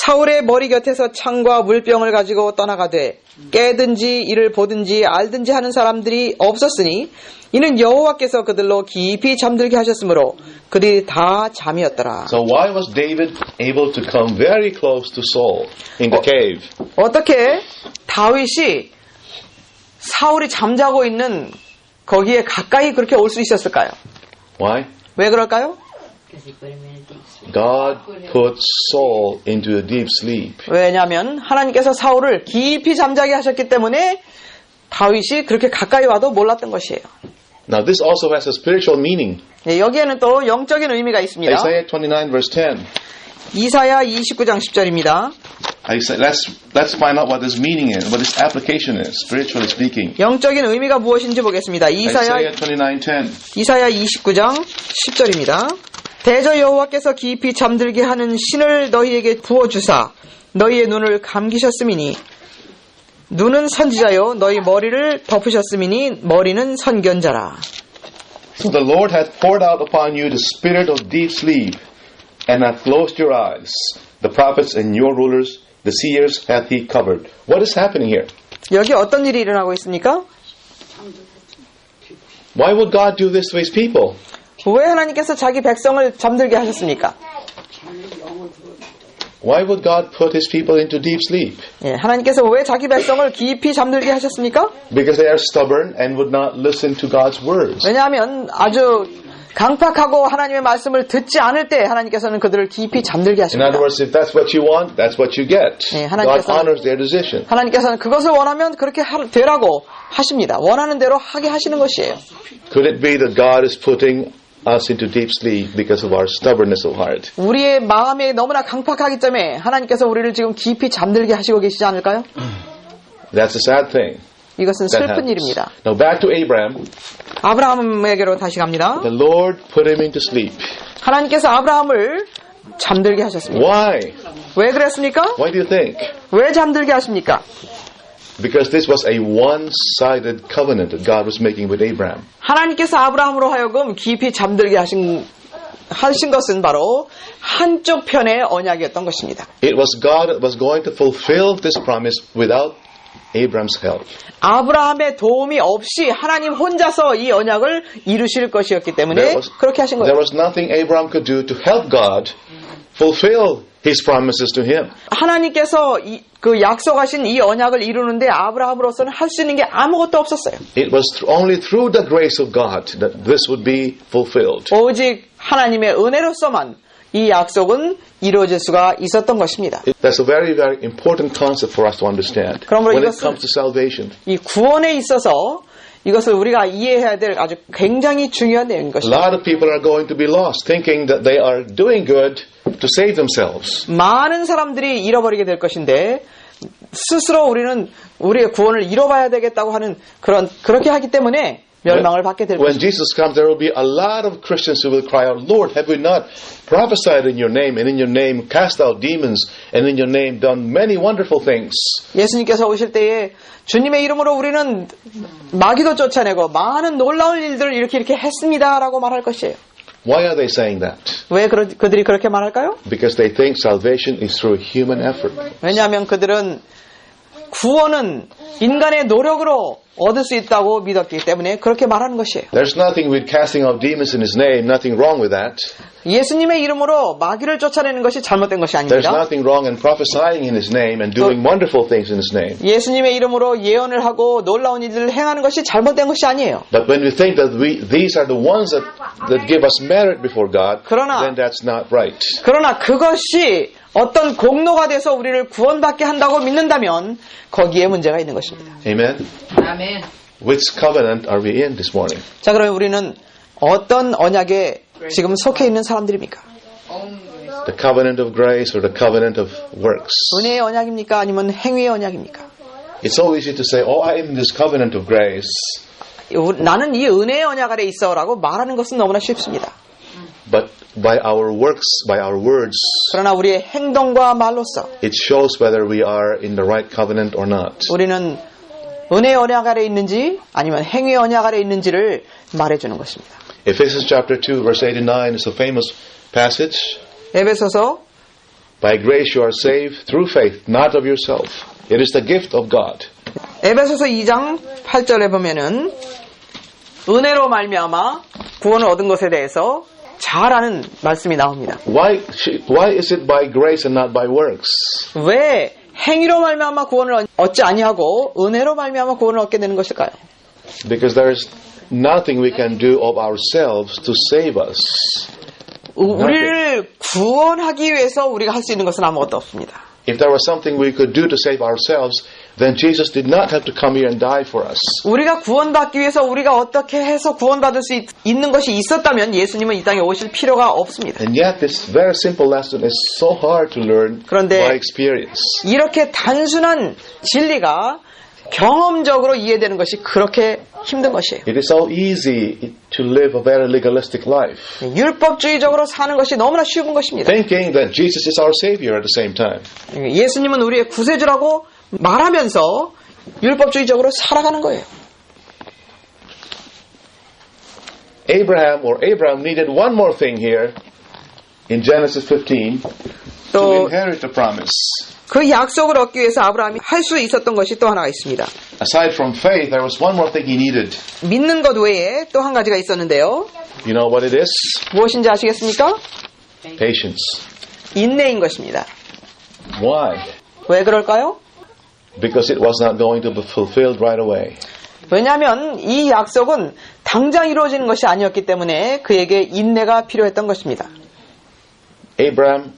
사울의 머리 곁에서 창과 물병을 가지고 떠나가되 깨든지 이를 보든지 알든지 하는 사람들이 없었으니 이는 여호와께서 그들로 깊이 잠들게 하셨으므로 그들이 다 잠이었더라. So why was David able to come very close to Saul in the cave? 어떻게 다윗이 사울이 잠자고 있는 거기에 가까이 그렇게 올 수 있었을까요? Why? 왜 그럴까요? Because he put him in a deep sleep. God put Saul into a deep sleep. 왜냐하면 하나님께서 사울을 깊이 잠자게 하셨기 때문에 다윗이 그렇게 가까이 와도 몰랐던 것이에요. Now this also has a spiritual meaning. 네, 여기에는 또 영적인 의미가 있습니다. Isaiah 29 verse 10. 이사야 29장 10절입니다. Let's find out what this meaning is, what this application is, spiritually speaking. 영적인 의미가 무엇인지 보겠습니다. Isaiah 29:10. 이사야 29장 10절입니다. 대저 여호와께서 깊이 잠들게 하는 신을 너희에게 부어주사 너희의 눈을 감기셨음이니 눈은 선지자요 너희 머리를 덮으셨음이니 머리는 선견자라. So the Lord hath poured out upon you the spirit of deep sleep, and hath closed your eyes. The prophets and your rulers, the seers hath he covered. What is happening here? 여기 어떤 일이 일어나고 있습니까? Why would God do this to his people? 왜 하나님께서 자기 백성을 잠들게 하셨습니까? Why would God put his people into deep sleep? 예, 하나님께서 왜 자기 백성을 깊이 잠들게 하셨습니까? Because they are stubborn and would not listen to God's words. 왜냐하면 아주 강팍하고 하나님의 말씀을 듣지 않을 때 하나님께서는 그들을 깊이 잠들게 In 하십니다. other words, if that's what you want, that's what you get. 예, God 하나님께서는- honors their decision. 하나님께서는 그것을 원하면 그렇게 되라고 하십니다. 원하는 대로 하게 하시는 것이에요. Could it be that God is putting us into deep sleep because of our stubbornness of heart? 우리의 마음이 너무나 강팍하기 때문에 하나님께서 우리를 지금 깊이 잠들게 하시고 계시지 않을까요? That's a sad thing. 이것은 That 슬픈 happens. 일입니다. Now back to Abraham. 아브라함에게로 다시 갑니다. The Lord put him into sleep. 하나님께서 아브라함을 잠들게 하셨습니다. Why? 왜 그랬습니까? Why do you think? 왜 잠들게 하십니까? Because this was a one-sided covenant that God was making with Abraham. 하나님께서 아브라함으로 하여금 깊이 잠들게 하신 것은 바로 한쪽 편의 언약이었던 것입니다. It was God that was going to fulfill this promise without Abraham's help. 아브라함의 도움이 없이 하나님 혼자서 이 언약을 이루실 것이었기 때문에 그렇게 하신 There 거예요. was nothing Abraham could do to help God fulfill his promises to him. 하나님께서 그 약속하신 이 언약을 이루는데 아브라함으로서는 할 수 있는 게 아무것도 없었어요. It was only through the grace of God that this would be fulfilled. 오직 하나님의 은혜로서만 이 약속은 이루어질 수가 있었던 것입니다. That's a very, very important concept for us to understand 그러므로 when it 이것은- comes to salvation. 이 구원에 있어서 이것을 우리가 이해해야 될 아주 굉장히 중요한 내용인 A 것입니다. lot of people are going to be lost thinking that they are doing good to save themselves. 많은 사람들이 잃어버리게 될 것인데 스스로 우리는 우리의 구원을 잃어봐야 되겠다고 하는 그렇게 하기 때문에 멸망을 받게 될 When 것입니다. Jesus comes, there will be a lot of Christians who will cry out, Lord, have we not prophesied in your name, and in your name cast out demons, and in your name done many wonderful things? 예수님께서 오실 때에 주님의 이름으로 우리는 마귀도 쫓아내고 많은 놀라운 일들을 이렇게 했습니다라고 말할 것이에요. Why are they saying that? 왜 그들이 그렇게 말할까요? Because they think salvation is through human effort. 왜냐하면 그들은 구원은 인간의 노력으로 얻을 수 있다고 믿었기 때문에 그렇게 말하는 것이에요. There's nothing with casting out demons in His name, nothing wrong with that. 예수님의 이름으로 마귀를 쫓아내는 것이 잘못된 것이 There's 아닙니다. nothing wrong in prophesying in His name and doing wonderful things in His name. 예수님의 이름으로 예언을 하고 놀라운 일들을 행하는 것이 잘못된 것이 아니에요. But when we think that these are the ones that give us merit before God, 그러나- then that's not right. 그러나 그것이 어떤 공로가 돼서 우리를 구원받게 한다고 믿는다면 거기에 문제가 있는 것입니다. Amen? Amen. Which covenant are we in this morning? 자, 그러면 우리는 어떤 언약에 지금 속해 있는 사람들입니까? The covenant of grace or the covenant of works. 은혜의 언약입니까? 아니면 행위의 언약입니까? It's so easy to say, oh, I am in this covenant of grace. 나는 이 은혜의 언약 아래 있어라고 말하는 것은 너무나 쉽습니다. But by our works, by our words, 그러나 우리의 행동과 말로써 it shows whether we are in the right covenant or not. 우리는 은혜의 언약 아래 있는지 아니면 행위의 언약 아래 있는지를 말해주는 것입니다. Ephesians chapter 2 verse 8 and 9 is a famous passage. 에베소서 By grace you are saved through faith, not of yourself. It is the gift of God. 에베소서 2장 8절에 보면은 은혜로 말미암아 구원을 얻은 것에 대해서 잘 아는 말씀이 나옵니다. Why is it by grace and not by works? 왜 행위로 말미암아 구원을 얻지 아니하고 은혜로 말미암아 구원을 얻게 되는 것일까요? Because there is nothing we can do of ourselves to save us. 우리를 구원하기 위해서 우리가 할 수 있는 것은 아무것도 없습니다. If there was something we could do to save ourselves, then Jesus did not have to come here and die for us. 우리가 구원받기 위해서 우리가 어떻게 해서 구원받을 수 있는 것이 있었다면 예수님은 이 땅에 오실 필요가 없습니다. And yet this very simple lesson is so hard to learn 그런데 by experience. 이렇게 단순한 진리가 경험적으로 이해되는 것이 그렇게 힘든 것이에요. It is so easy to live a very legalistic life, 율법주의적으로 사는 것이 너무나 쉬운 것입니다. thinking that Jesus is our Savior at the same time. 예수님은 우리의 구세주라고 말하면서 율법주의적으로 살아가는 거예요. Abraham needed one more thing here in Genesis 15 to 또 inherit the promise. 그 약속을 얻기 위해서 아브라함이 할 수 있었던 것이 또 하나가 있습니다. Aside from faith, there was one more thing he needed. 믿는 것 외에 또 한 가지가 있었는데요. You know what it is? 무엇인지 아시겠습니까? Patience. 인내인 것입니다. Why? 왜 그럴까요? Because it was not going to be fulfilled right away. 왜냐하면 이 약속은 당장 이루어지는 것이 아니었기 때문에 그에게 인내가 필요했던 것입니다. Abraham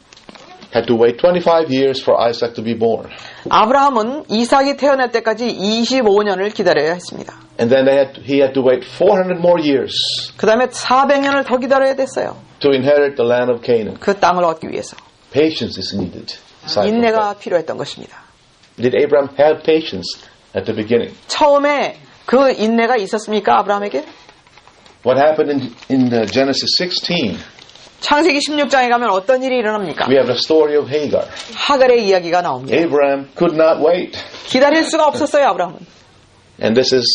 had to wait 25 years for Isaac to be born. 아브라함은 이삭이 태어날 때까지 25년을 기다려야 했습니다. And then he had to wait 400 more years 그 다음에 400년을 더 기다려야 됐어요. to inherit the land of Canaan. 그 땅을 얻기 위해서. Patience is needed. aside from 인내가 faith. 필요했던 것입니다. Did Abraham have patience at the beginning? 처음에 그 인내가 있었습니까? 아브라함에게? What happened in Genesis 16? 창세기 16장에 가면 어떤 일이 일어납니까? We have the story of Hagar. 하갈의 이야기가 나옵니다. Abraham could not wait. 기다릴 수가 없었어요, 아브라함은. And this is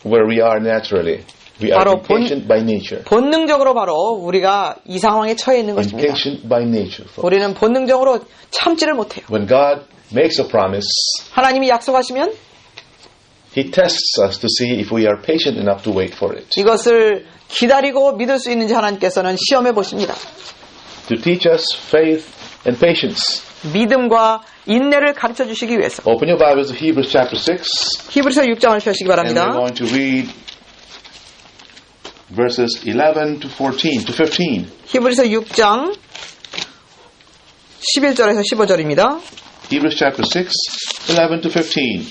where we are naturally. We are 바로 impatient by nature. 본능적으로 바로 우리가 이 상황에 처해 있는 것입니다. Impatient by nature. folks. 우리는 본능적으로 참지를 못해요. When God makes a promise, 하나님이 약속하시면 He tests us to see if we are patient enough to wait for it. 이것을 기다리고 믿을 수 있는지 하나님께서는 시험해 보십니다. To teach us faith and patience. 믿음과 인내를 가르쳐 주시기 위해서. Open your Bibles to Hebrews chapter 6. 히브리서 6장을 펴시기 And 바랍니다. we're going to read verses 11 to 14 to 15. 히브리서 6장 11절에서 15절입니다. Hebrews chapter 6, 11 to 15.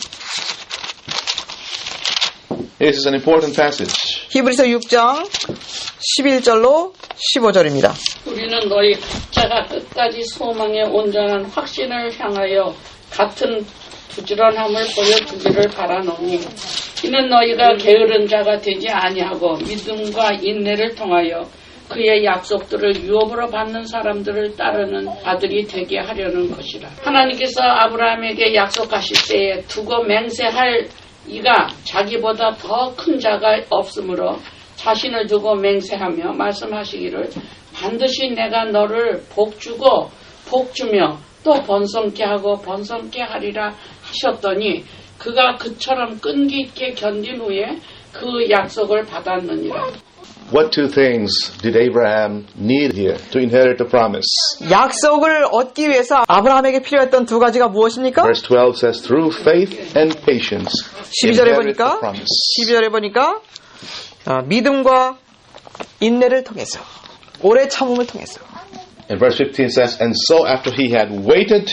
This is an important passage. 히브리서 6장 11절로 15절입니다. 우리는 너희 각자가 끝까지 소망의 온전한 확신을 향하여 같은 부지런함을 보여주기를 바라노니 이는 너희가 게으른 자가 되지 아니하고 믿음과 인내를 통하여 그의 약속들을 유업으로 받는 사람들을 따르는 아들이 되게 하려는 것이라. 하나님께서 아브라함에게 약속하실 때에 두고 맹세할 이가 자기보다 더 큰 자가 없으므로 자신을 두고 맹세하며 말씀하시기를 반드시 내가 너를 복주고 복주며 또 번성케 하고 번성케 하리라 하셨더니 그가 그처럼 끈기 있게 견딘 후에 그 약속을 받았느니라. What two things did Abraham need here to inherit the promise? 약속을 얻기 위해서 아브라함에게 필요했던 두 가지가 무엇입니까? Verse 12 says, through faith and patience, 12절에 inherit the 보니까 promise. 12절에 보니까 믿음과 인내를 통해서 오래 참음을 통해서 And verse 15 says, and so after he had waited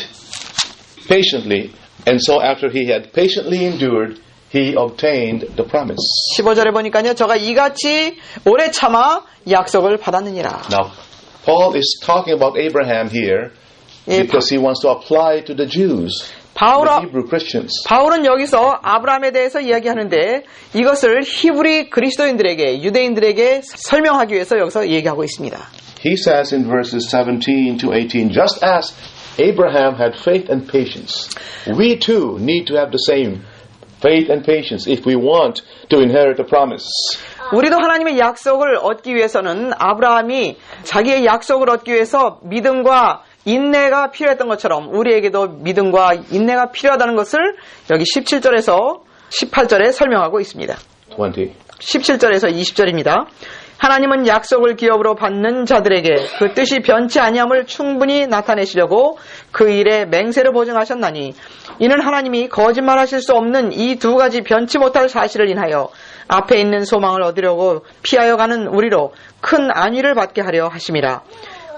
patiently, and so after he had patiently endured, he obtained the promise. 15절에 보니까요. 저가 이같이 오래 참아 약속을 받았느니라. Now, Paul is talking about Abraham here because he wants to apply to the Jews, the Hebrew Christians. 바울은 여기서 아브라함에 대해서 이야기하는데 이것을 히브리 그리스도인들에게 유대인들에게 설명하기 위해서 여기서 얘기하고 있습니다. He says in verses 17 to 18, just as Abraham had faith and patience, we too need to have the same faith and patience if we want to inherit the promise. 우리도 하나님의 약속을 얻기 위해서는 아브라함이 자기의 약속을 얻기 위해서 믿음과 인내가 필요했던 것처럼 우리에게도 믿음과 인내가 필요하다는 것을 여기 17절에서 18절에 설명하고 있습니다. 17절에서 20절입니다. 하나님은 약속을 기업으로 받는 자들에게 그 뜻이 변치 아니함을 충분히 나타내시려고 그 일에 맹세를 보증하셨나니 이는 하나님이 거짓말하실 수 없는 이 두 가지 변치 못할 사실을 인하여 앞에 있는 소망을 얻으려고 피하여 가는 우리로 큰 안위를 받게 하려 하심이라.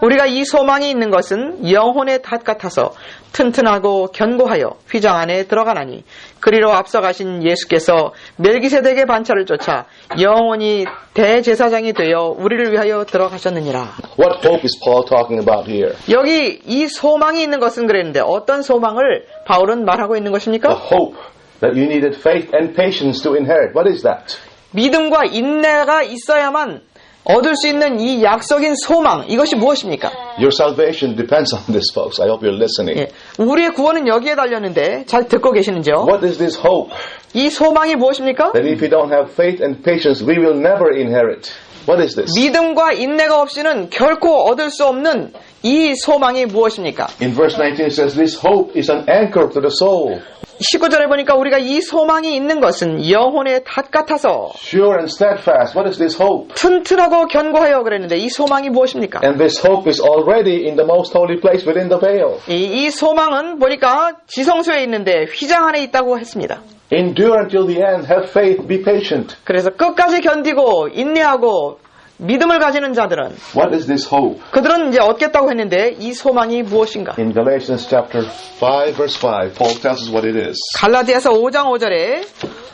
우리가 이 소망이 있는 것은 영혼의 탓 같아서 튼튼하고 견고하여 휘장 안에 들어가나니 그리로 앞서가신 예수께서 멜기세덱의 반차를 쫓아 영원히 대제사장이 되어 우리를 위하여 들어가셨느니라. What hope is Paul talking about here? 여기 이 소망이 있는 것은 그랬는데 어떤 소망을 바울은 말하고 있는 것입니까? The hope that you needed faith and patience to inherit. What is that? 믿음과 인내가 있어야만 얻을 수 있는 이 약속인 소망, 이것이 무엇입니까? Your salvation depends on this, folks. I hope you're listening. 예, 우리의 구원은 여기에 달렸는데 잘 듣고 계시는지요? What is this hope? 이 소망이 무엇입니까? That if we don't have faith and patience, we will never inherit. What is this? 믿음과 인내가 없이는 결코 얻을 수 없는 이 소망이 무엇입니까? In verse 19 it says, this hope is an anchor to the soul. 19절에 보니까 우리가 이 소망이 있는 것은 영혼의 탓 같아서 Sure and steadfast. What is this hope? 튼튼하고 견고하여 그랬는데 이 소망이 무엇입니까? And this hope is already in the most holy place within the veil. 이 소망은 보니까 지성소에 있는데 휘장 안에 있다고 했습니다. Endure until the end. Have faith. Be patient. 그래서 끝까지 견디고 인내하고 믿음을 가지는 자들은 What is this hope? 그들은 이제 얻겠다고 했는데 이 소망이 무엇인가? In Galatians chapter 5 verse 5, Paul tells us what it is. 갈라디아서 5장 5절에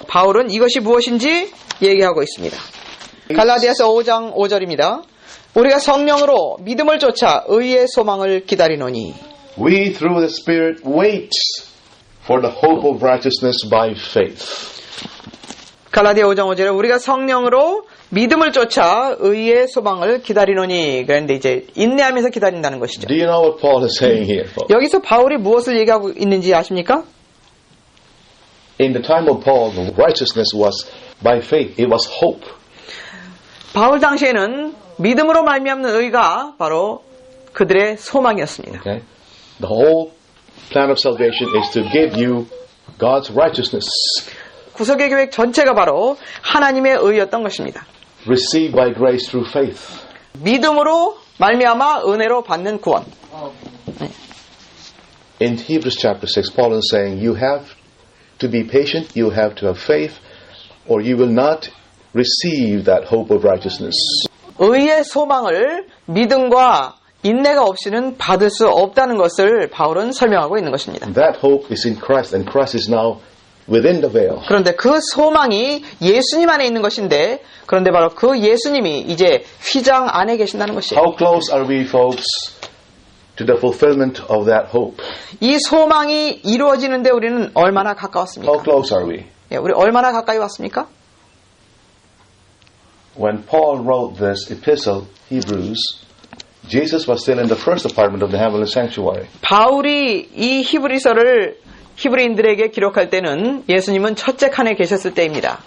바울은 이것이 무엇인지 얘기하고 있습니다. 갈라디아서 5장 5절입니다. 우리가 성령으로 믿음을 쫓아 의의 소망을 기다리노니 We through the Spirit wait for the hope of righteousness by faith. 갈라디아 5장 5절에 우리가 성령으로 믿음을 쫓아 의의 소망을 기다리노니 그런데 이제 인내하면서 기다린다는 것이죠. Do you know what Paul is saying here, folks? 여기서 바울이 무엇을 얘기하고 있는지 아십니까? In the time of Paul, the righteousness was by faith. It was hope. 바울 당시에는 믿음으로 말미암는 의가 바로 그들의 소망이었습니다. Okay? The whole plan of salvation is to give you God's righteousness. 구속의 계획 전체가 바로 하나님의 의였던 것입니다. Received by grace through faith. 믿음으로 말미암아 은혜로 받는 구원. In Hebrews chapter 6, Paul is saying, you have to be patient, you have to have faith, or you will not receive that hope of righteousness. 의의 소망을 믿음과 인내가 없이는 받을 수 없다는 것을 바울은 설명하고 있는 것입니다. That hope is in Christ, and Christ is now within the veil. 그런데 그 소망이 예수님 안에 있는 것인데 그런데 바로 그 예수님이 이제 휘장 안에 계신다는 것이에요. How close are we, folks, to the fulfillment of that hope? 이 소망이 이루어지는데 우리는 얼마나 가까웠습니까? How close are we? 예, 우리 얼마나 가까이 왔습니까? When Paul wrote this epistle, Hebrews, Jesus was still in the first apartment of the heavenly sanctuary. 바울이 이 히브리서를 히브리인들에게 기록할 때는 예수님은 첫째 칸에 계셨을 때입니다.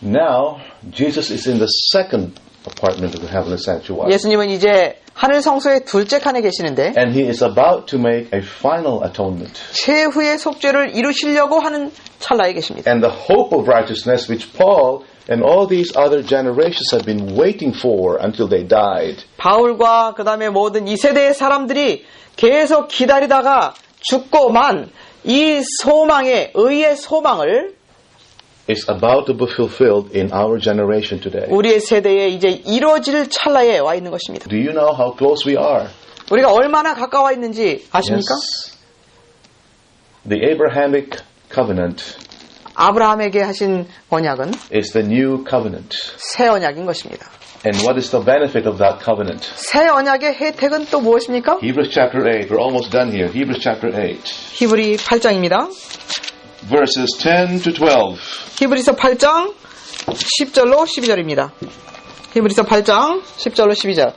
Now, Jesus is in the second apartment of the heavenly sanctuary. 예수님은 이제 하늘 성소의 둘째 칸에 계시는데 And he is about to make a final atonement. 최후의 속죄를 이루시려고 하는 찰나에 계십니다. And the hope of righteousness which Paul and all these other generations have been waiting for until they died. 바울과 그 다음에 모든 이 세대의 사람들이 계속 기다리다가 죽고만 이 소망의 의의 소망을 is about to be fulfilled in our generation today. 우리의 세대에 이제 이루어질 찰나에 와 있는 것입니다. Do you know how close we are? 우리가 얼마나 가까워 있는지 아십니까? Yes. The Abrahamic covenant 아브라함에게 하신 언약은 is the new covenant. 새 언약인 것입니다. And what is the benefit of that covenant? 새 언약의 혜택은 또 무엇입니까? Hebrews chapter 8. We're almost done here. Hebrews chapter 8. 히브리 8장입니다. Verses 10 to 12. 히브리서 8장 10절로 12절입니다. 히브리서 8장 10절로 12절.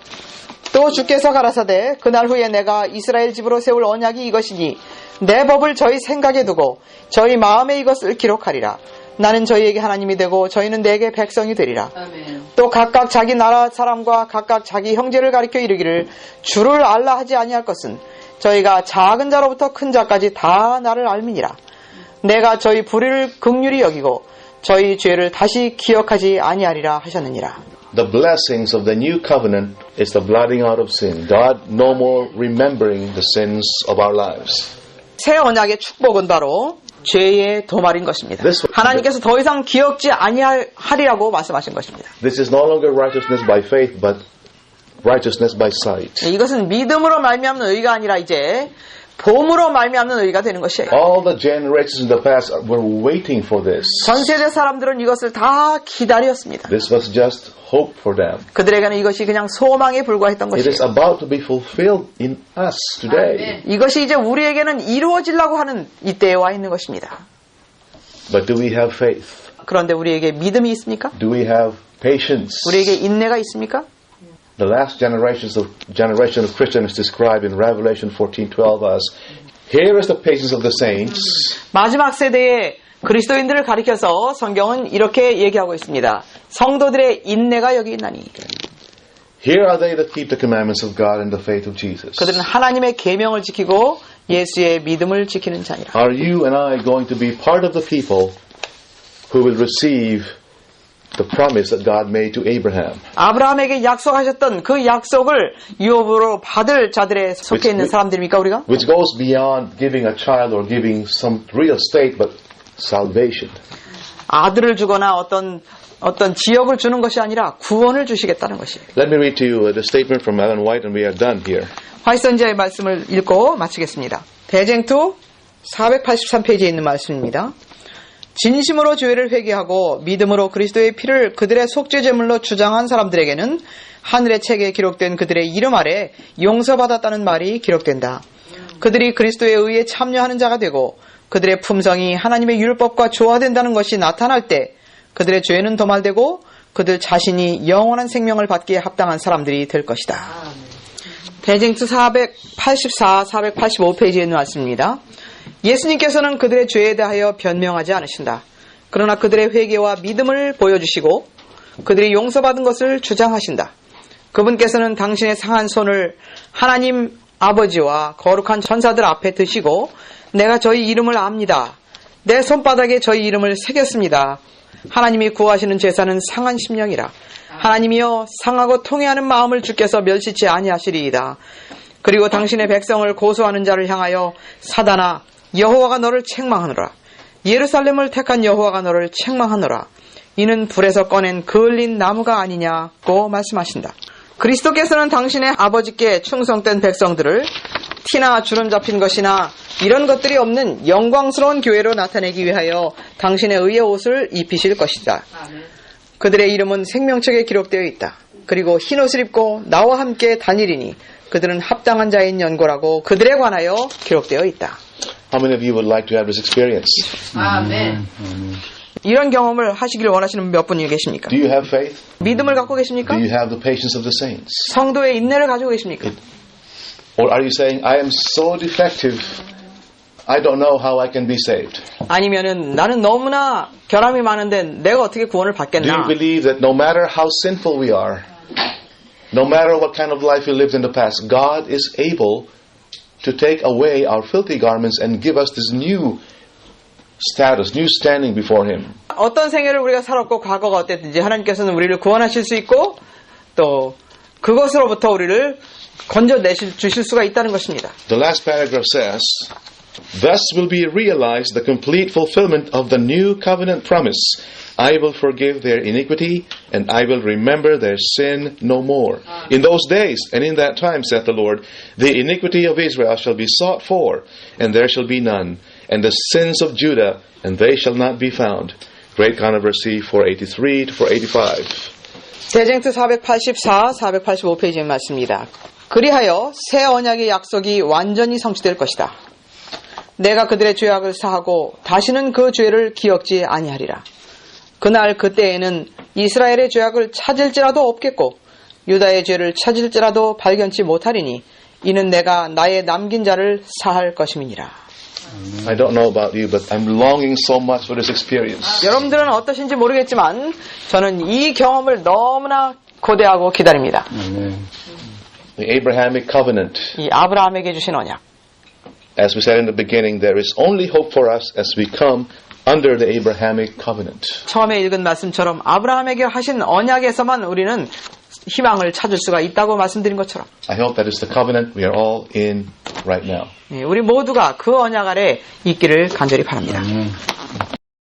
또 주께서 가라사대 그날 후에 내가 이스라엘 집으로 세울 언약이 이것이니 내 법을 저희 생각에 두고 저희 마음에 이것을 기록하리라. 나는 저희에게 하나님이 되고 저희는 내게 백성이 되리라. 아멘. 또 각각 자기 나라 사람과 각각 자기 형제를 가리켜 이르기를 주를 알라 하지 아니할 것은 저희가 작은 자로부터 큰 자까지 다 나를 알미니라. 내가 저희 불의를 긍휼히 여기고 저희 죄를 다시 기억하지 아니하리라 하셨느니라. The blessings of the new covenant is the blotting out of sin. God no more remembering the sins of our lives. 새 언약의 축복은 바로 죄의 도말인 것입니다. 하나님께서 더 이상 기억지 아니하리라고 말씀하신 것입니다. This is no longer righteousness by faith, but righteousness by sight. 이것은 믿음으로 말미암는 의가 아니라 이제 봄으로 말미암는 의가 되는 것이에요. All the generations in the past were waiting for this. 전 세대 사람들은 이것을 다 기다렸습니다. This was just hope for them. 그들에게는 이것이 그냥 소망에 불과했던 It is 것이에요. about to be fulfilled in us today. 이것이 이제 우리에게는 이루어지려고 하는 이때에 와 있는 것입니다. But do we have faith? 그런데 우리에게 믿음이 있습니까? Do we have patience? 우리에게 인내가 있습니까? The last generation of Christians described in Revelation 14:12 as, here is the patience of the saints. 마지막 세대의 그리스도인들을 가리켜서 성경은 이렇게 얘기하고 있습니다. 성도들의 인내가 여기 있나니. Here are they that keep the commandments of God and the faith of Jesus. 그들은 하나님의 계명을 지키고 예수의 믿음을 지키는 자니라. Are you and I going to be part of the people who will receive the promise that God made to Abraham? 아브라함에게 약속하셨던 그 약속을 유업으로 받을 자들에 속해 있는 사람들입니까 우리가? Which goes beyond giving a child or giving some real estate, but salvation. 아들을 주거나 어떤 지역을 주는 것이 아니라 구원을 주시겠다는 것이에요. Let me read to you the statement from Ellen White and we are done here. 화이트 선지자의 말씀을 읽고 마치겠습니다. 대쟁투 483페이지에 있는 말씀입니다. 진심으로 죄를 회개하고 믿음으로 그리스도의 피를 그들의 속죄제물로 주장한 사람들에게는 하늘의 책에 기록된 그들의 이름 아래 용서받았다는 말이 기록된다. 그들이 그리스도의 의에 참여하는 자가 되고 그들의 품성이 하나님의 율법과 조화된다는 것이 나타날 때 그들의 죄는 도말되고 그들 자신이 영원한 생명을 받기에 합당한 사람들이 될 것이다. 대쟁투 484, 485페이지에 있는 말씀입니다. 예수님께서는 그들의 죄에 대하여 변명하지 않으신다. 그러나 그들의 회개와 믿음을 보여주시고 그들이 용서받은 것을 주장하신다. 그분께서는 당신의 상한 손을 하나님 아버지와 거룩한 천사들 앞에 드시고 내가 저희 이름을 압니다. 내 손바닥에 저희 이름을 새겼습니다. 하나님이 구하시는 제사는 상한 심령이라. 하나님이여 상하고 통회하는 마음을 주께서 멸시치 아니하시리이다. 그리고 당신의 백성을 고소하는 자를 향하여 사단아 여호와가 너를 책망하노라. 예루살렘을 택한 여호와가 너를 책망하노라. 이는 불에서 꺼낸 그을린 나무가 아니냐고 말씀하신다. 그리스도께서는 당신의 아버지께 충성된 백성들을 티나 주름 잡힌 것이나 이런 것들이 없는 영광스러운 교회로 나타내기 위하여 당신의 의의 옷을 입히실 것이다. 그들의 이름은 생명책에 기록되어 있다. 그리고 흰옷을 입고 나와 함께 다니리니 그들은 합당한 자인 연고라고 그들에 관하여 기록되어 있다. How many of you would like to have this experience? 아멘. 이런 경험을 하시길 원하시는 몇 분이 계십니까? Do you have faith? 믿음을 갖고 계십니까? Do you have the patience of the saints? 성도의 인내를 가지고 계십니까? Or are you saying, I am so defective, I don't know how I can be saved? 아니면은 나는 너무나 결함이 많은데 내가 어떻게 구원을 Do 받겠나? you believe that no matter how sinful we are, no matter what kind of life we lived in the past, God is able to take away our filthy garments and give us this new status, new standing before Him? 어떤 생애를 우리가 살았고 과거가 어땠든지 하나님께서는 우리를 구원하실 수 있고 또 그것으로부터 우리를 건져주실 수가 있다는 것입니다. The last paragraph says, Thus will be realized the complete fulfillment of the new covenant promise. I will forgive their iniquity, and I will remember their sin no more. In those days, and in that time, saith the Lord, the iniquity of Israel shall be sought for, and there shall be none. and the sins of Judah, and they shall not be found. Great Controversy 483 to 485. 대쟁투 484, 485페이지의 말씀입니다. 그리하여 새 언약의 약속이 완전히 성취될 것이다. 내가 그들의 죄악을 사하고 다시는 그 죄를 기억지 아니하리라. 그날 그때에는 이스라엘의 죄악을 찾을지라도 없겠고 유다의 죄를 찾을지라도 발견치 못하리니 이는 내가 나의 남긴 자를 사할 것임이니라. I don't know about you, but I'm longing so much for this experience. 여러분들은 어떠신지 모르겠지만 저는 이 경험을 너무나 고대하고 기다립니다. The Abrahamic covenant. 이 아브라함에게 주신 언약. As we said in the beginning, there is only hope for us as we come under the Abrahamic covenant. 처음에 읽은 말씀처럼 아브라함에게 하신 언약에서만 우리는 희망을 찾을 수가 있다고 말씀드린 것처럼 I hope that is the covenant we are all in right now. 우리 모두가 그 언약 아래 있기를 간절히 바랍니다.